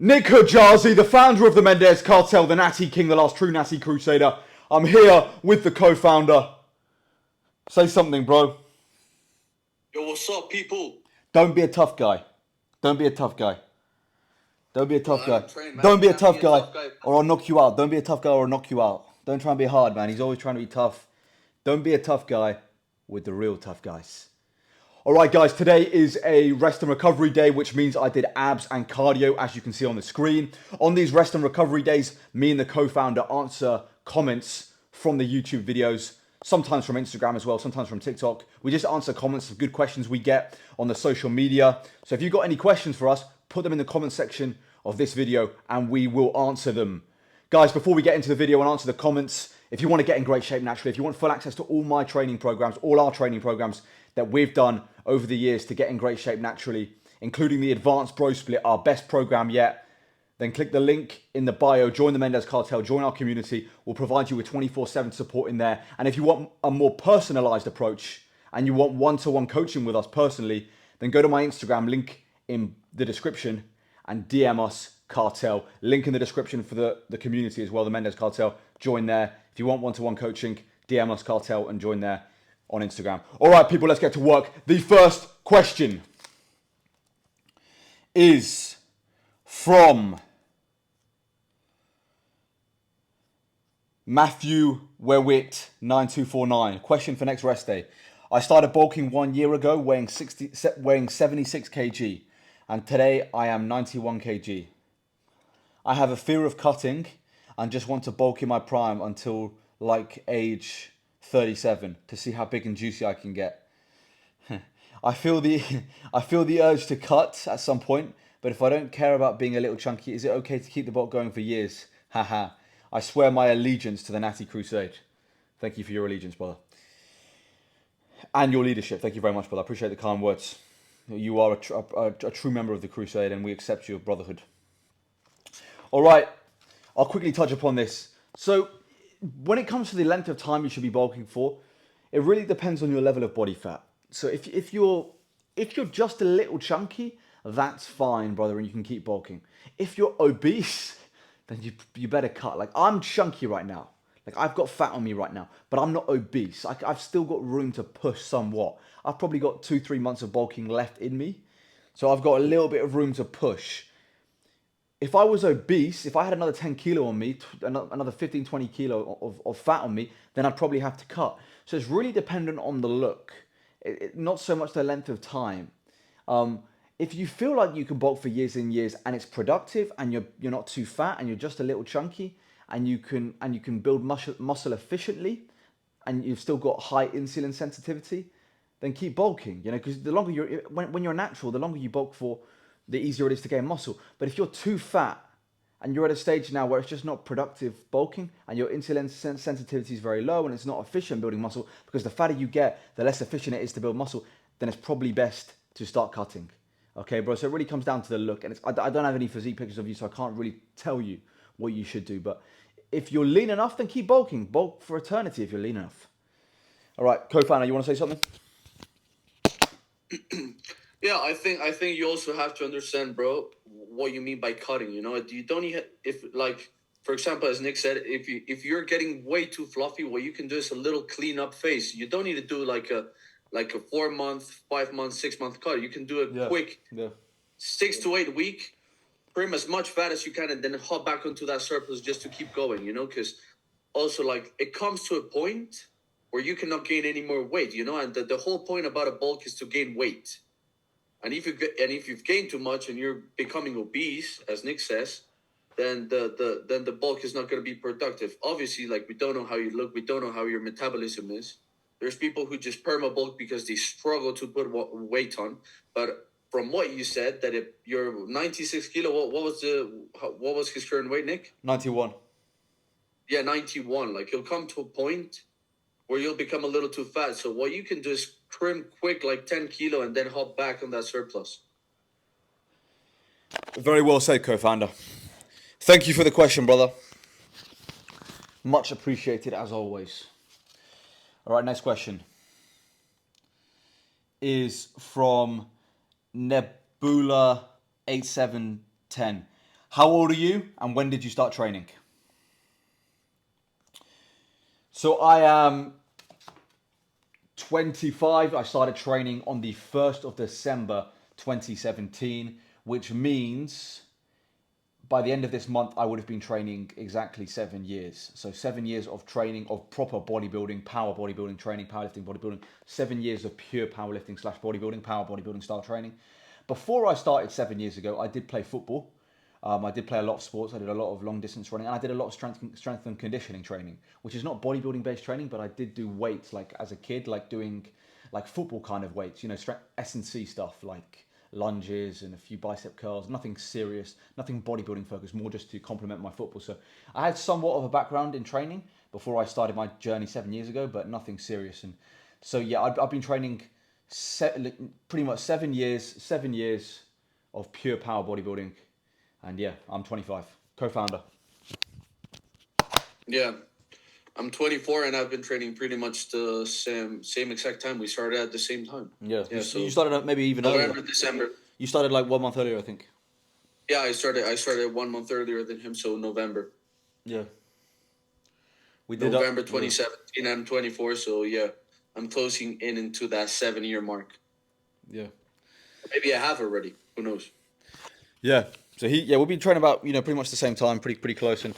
Nick Hajazi, the founder of the Mendez Cartel, the Natty King, the last true Natty Crusader. I'm here with the co-founder. Say something, bro. Yo, what's up, people? Don't be a tough guy. Don't be a tough guy. Don't be a tough I guy. don't train, man. Don't be a Can't be tough a guy tough guy. or I'll knock you out. Don't be a tough guy or I'll knock you out. Don't try and be hard, man. He's always trying to be tough. Don't be a tough guy with the real tough guys. Alright guys, today is a rest and recovery day, which means I did abs and cardio, as you can see on the screen. On these rest and recovery days, me and the co-founder answer comments from the YouTube videos, sometimes from Instagram as well, sometimes from TikTok. We just answer comments of good questions we get on the social media. So if you've got any questions for us, put them in the comment section of this video and we will answer them. Guys, before we get into the video and answer the comments, if you want to get in great shape naturally, if you want full access to all my training programs, all our training programs that we've done over the years to get in great shape naturally, including the Advanced Bro Split, our best program yet, then click the link in the bio, join the Mendez Cartel, join our community. We'll provide you with 24/7 support in there. And if you want a more personalized approach and you want one-to-one coaching with us personally, then go to my Instagram, link in the description, and DM us Cartel. Link in the description for the community as well, the Mendez Cartel. Join there. If you want one-to-one coaching, DM us Cartel and join there on Instagram. All right, people, let's get to work. The first question is from Matthew Wewitt 9249. Question for next rest day. I started bulking 1 year ago, weighing 76 kg, and today I am 91 kg. I have a fear of cutting and just want to bulk in my prime until like age 37 to see how big and juicy I can get. I feel the urge to cut at some point, but if I don't care about being a little chunky, is it okay to keep the bulk going for years? Haha. I swear my allegiance to the Natty Crusade. Thank you for your allegiance, brother. And your leadership. Thank you very much, brother. I appreciate the kind words. You are a true member of the Crusade and we accept your brotherhood. All right, I'll quickly touch upon this. So when it comes to the length of time you should be bulking for, it really depends on your level of body fat. So if you're just a little chunky, that's fine, brother, and you can keep bulking. If you're obese, then you better cut. Like, I'm chunky right now. Like, I've got fat on me right now, but I'm not obese. I've still got room to push somewhat. I've probably got 2-3 months of bulking left in me. So I've got a little bit of room to push. If I was obese, if I had another 10 kilo on me, another 15-20 kilo of fat on me, then I'd probably have to cut. So it's really dependent on the look, not so much the length of time. If you feel like you can bulk for years and years and it's productive and you're not too fat and you're just a little chunky and you can build muscle efficiently and you've still got high insulin sensitivity, then keep bulking. You know, because the longer when you're natural, the longer you bulk for, the easier it is to gain muscle. But if you're too fat and you're at a stage now where it's just not productive bulking and your insulin sensitivity is very low and it's not efficient building muscle, because the fatter you get, the less efficient it is to build muscle, then it's probably best to start cutting. Okay, bro, so it really comes down to the look. And I don't have any physique pictures of you, so I can't really tell you what you should do. But if you're lean enough, then keep bulking. Bulk for eternity if you're lean enough. All right, co-founder, you want to say something? Yeah, I think you also have to understand, bro, what you mean by cutting. You know, you don't need, if, like, for example, as Nick said, if you're getting way too fluffy, what you can do is a little clean up phase. You don't need to do like a 4 month, 5 month, 6 month cut. You can do a quick 6 to 8 week, trim as much fat as you can, and then hop back onto that surplus just to keep going. You know, because also, like, it comes to a point where you cannot gain any more weight. You know, and the whole point about a bulk is to gain weight. And if you've gained too much and you're becoming obese, as Nick says, then the bulk is not going to be productive. Obviously, like, we don't know how you look, we don't know how your metabolism is. There's people who just perma bulk because they struggle to put weight on. But from what you said, that if you're 96 kilo, what was his current weight, Nick? 91. Yeah, 91. Like, he'll come to a point where you'll become a little too fat. So what you can do is trim quick, like 10 kilo, and then hop back on that surplus. Very well said, co-founder. Thank you for the question, brother. Much appreciated, as always. All right, next question is from Nebula8710. How old are you, and when did you start training? So I am 25. I started training on the 1st of December 2017, which means by the end of this month, I would have been training exactly 7 years. So 7 years of training, of proper bodybuilding, power bodybuilding training, powerlifting bodybuilding. 7 years of pure powerlifting slash bodybuilding, power bodybuilding style training. Before I started 7 years ago, I did play football. I did play a lot of sports. I did a lot of long distance running, and I did a lot of strength and conditioning training, which is not bodybuilding based training, but I did do weights like as a kid, like doing like football kind of weights, S&C stuff like lunges and a few bicep curls, nothing serious, nothing bodybuilding focused, more just to complement my football. So I had somewhat of a background in training before I started my journey 7 years ago, but nothing serious. And so yeah, I've been training pretty much 7 years of pure power bodybuilding. And yeah, I'm 25, co-founder. Yeah. I'm 24 and I've been training pretty much the same exact time. We started at the same time. Yeah, Yeah, you so started maybe even earlier. November, December. You started like 1 month earlier, I think. Yeah, I started 1 month earlier than him, so November. Yeah. We did November yeah. 2017. I'm 24, so yeah, I'm closing in into that 7 year mark. Yeah. Maybe I have already. Who knows? Yeah. So we've been training about pretty much the same time, pretty close. And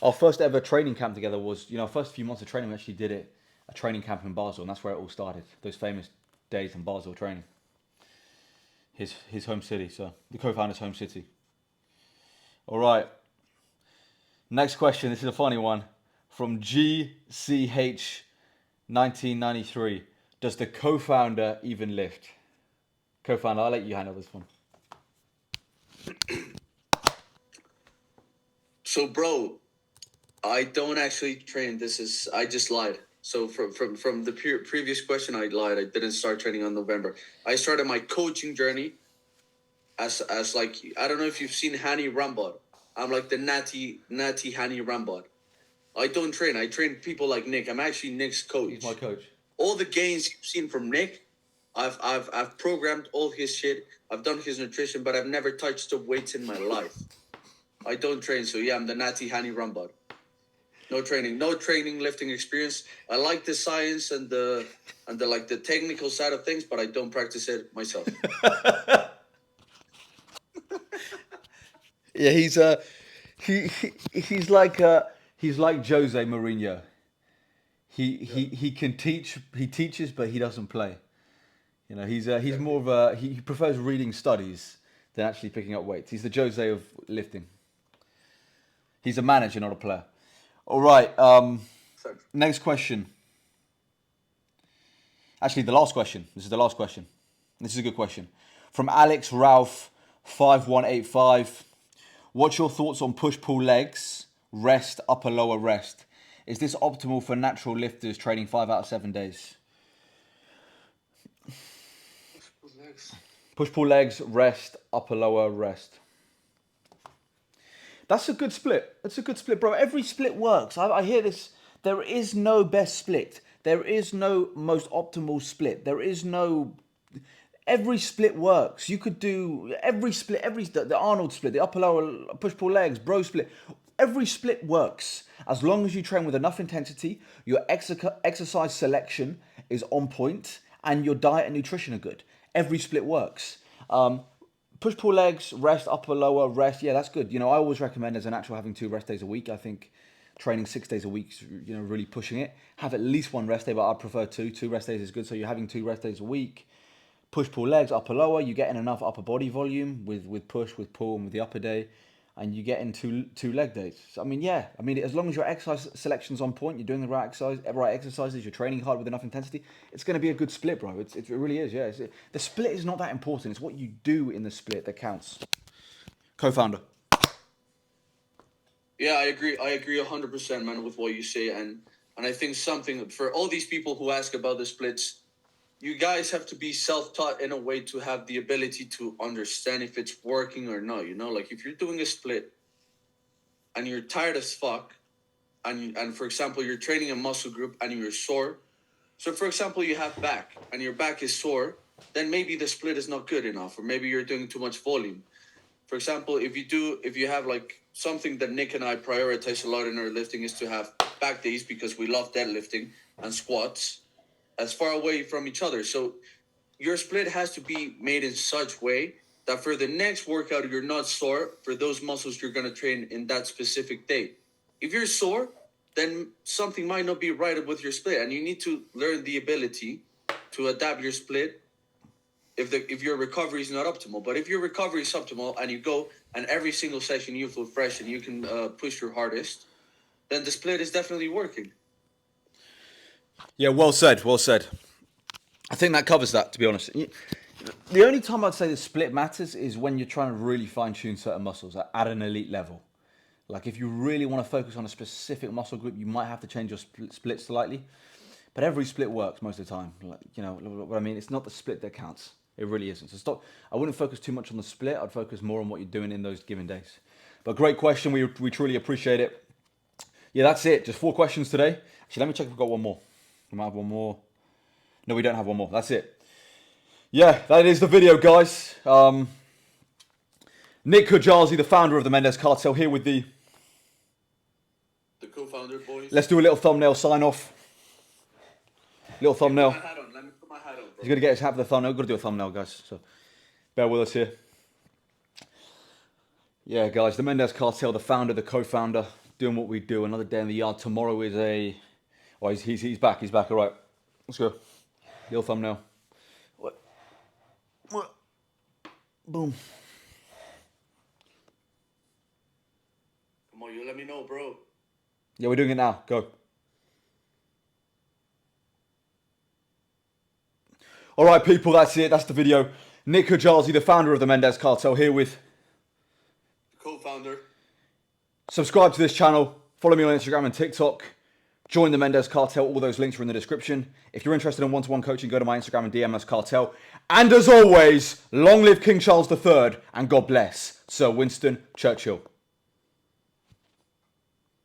our first ever training camp together was our first few months of training. We actually did it a training camp in Basel, and that's where it all started. Those famous days in Basel training. His home city, so the co-founder's home city. All right. Next question. This is a funny one from GCH 1993. Does the co-founder even lift? Co-founder, I'll let you handle this one. So, bro, I don't actually train. I just lied. So from the previous question, I lied. I didn't start training on November. I started my coaching journey as like, I don't know if you've seen Hani Rambod. I'm like the natty Hani Rambod. I don't train. I train people like Nick. I'm actually Nick's coach. He's my coach. All the gains you've seen from Nick, I've programmed all his shit. I've done his nutrition, but I've never touched the weights in my life. I don't train, so yeah, I'm the natty Hani Rambod. No training, lifting experience. I like the science and the like the technical side of things, but I don't practice it myself. Yeah, he's like Jose Mourinho. He can teach. He teaches, but he doesn't play. He's more of a he prefers reading studies than actually picking up weights. He's the Jose of lifting. He's a manager, not a player. All right. Next question. Actually, the last question. This is the last question. This is a good question. From Alex Ralph 5185. What's your thoughts on push-pull legs, rest, upper lower rest? Is this optimal for natural lifters training 5 out of 7 days? Push-pull legs, rest, upper lower rest. That's a good split. That's a good split, bro. Every split works. I hear this. There is no best split. There is no most optimal split. There is no... Every split works. You could do every split, the Arnold split, the upper lower push-pull legs, bro split. Every split works. As long as you train with enough intensity, your exercise selection is on point, and your diet and nutrition are good. Every split works. Push-pull legs, rest, upper, lower, rest. Yeah, that's good. I always recommend as a natural having 2 rest days a week. I think training 6 days a week is, really pushing it. Have at least 1 rest day, but I'd prefer 2. 2 rest days is good. So you're having 2 rest days a week. Push-pull legs, upper, lower. You're getting enough upper body volume with push, with pull, and with the upper day. And you get in two leg days. So, as long as your exercise selection's on point, you're doing the right exercises, you're training hard with enough intensity, it's going to be a good split, bro. It really is, yeah. The split is not that important. It's what you do in the split that counts. Co-founder. Yeah, I agree. I agree 100%, man, with what you say. And I think something for all these people who ask about the splits, you guys have to be self-taught in a way to have the ability to understand if it's working or not. Like if you're doing a split and you're tired as fuck, and for example, you're training a muscle group and you're sore. So for example, you have back and your back is sore, then maybe the split is not good enough, or maybe you're doing too much volume. for example, if you have like something that Nick and I prioritize a lot in our lifting is to have back days because we love deadlifting and squats as far away from each other. So your split has to be made in such way that for the next workout, you're not sore for those muscles you're going to train in that specific day. If you're sore, then something might not be right with your split, and you need to learn the ability to adapt your split if your recovery is not optimal. But if your recovery is optimal and you go and every single session you feel fresh and you can push your hardest, then the split is definitely working. Yeah, well said, well said. I think that covers that, to be honest. The only time I'd say the split matters is when you're trying to really fine-tune certain muscles at an elite level. Like if you really want to focus on a specific muscle group, you might have to change your split slightly. But every split works most of the time. Like, you know what I mean? It's not the split that counts. It really isn't. So stop. I wouldn't focus too much on the split. I'd focus more on what you're doing in those given days. But great question. We truly appreciate it. Yeah, that's it. Just 4 questions today. Actually, let me check if we've got one more. We might have one more. No, we don't have one more. That's it. Yeah, that is the video, guys. Nick Kujalzi, the founder of the Mendez Cartel, here with the co-founder, boys. Let's do a little thumbnail sign off. Little thumbnail. Put my hat on. Let me put my hat on, bro. He's gonna get his hat for the thumbnail. We've got to do a thumbnail, guys. So bear with us here. Yeah, guys, the Mendez Cartel, the founder, the co-founder, doing what we do. Another day in the yard. Tomorrow is a. Oh, he's back. He's back. All right. Let's go. Little thumbnail. What? Boom. Come on, you let me know, bro. Yeah, we're doing it now. Go. All right, people, that's it. That's the video. Nick Kujalzi, the founder of the Mendez Cartel, here with co-founder. Subscribe to this channel. Follow me on Instagram and TikTok. Join the Mendez Cartel. All those links are in the description. If you're interested in one-to-one coaching, go to my Instagram and DM us Cartel. And as always, long live King Charles III and God bless Sir Winston Churchill.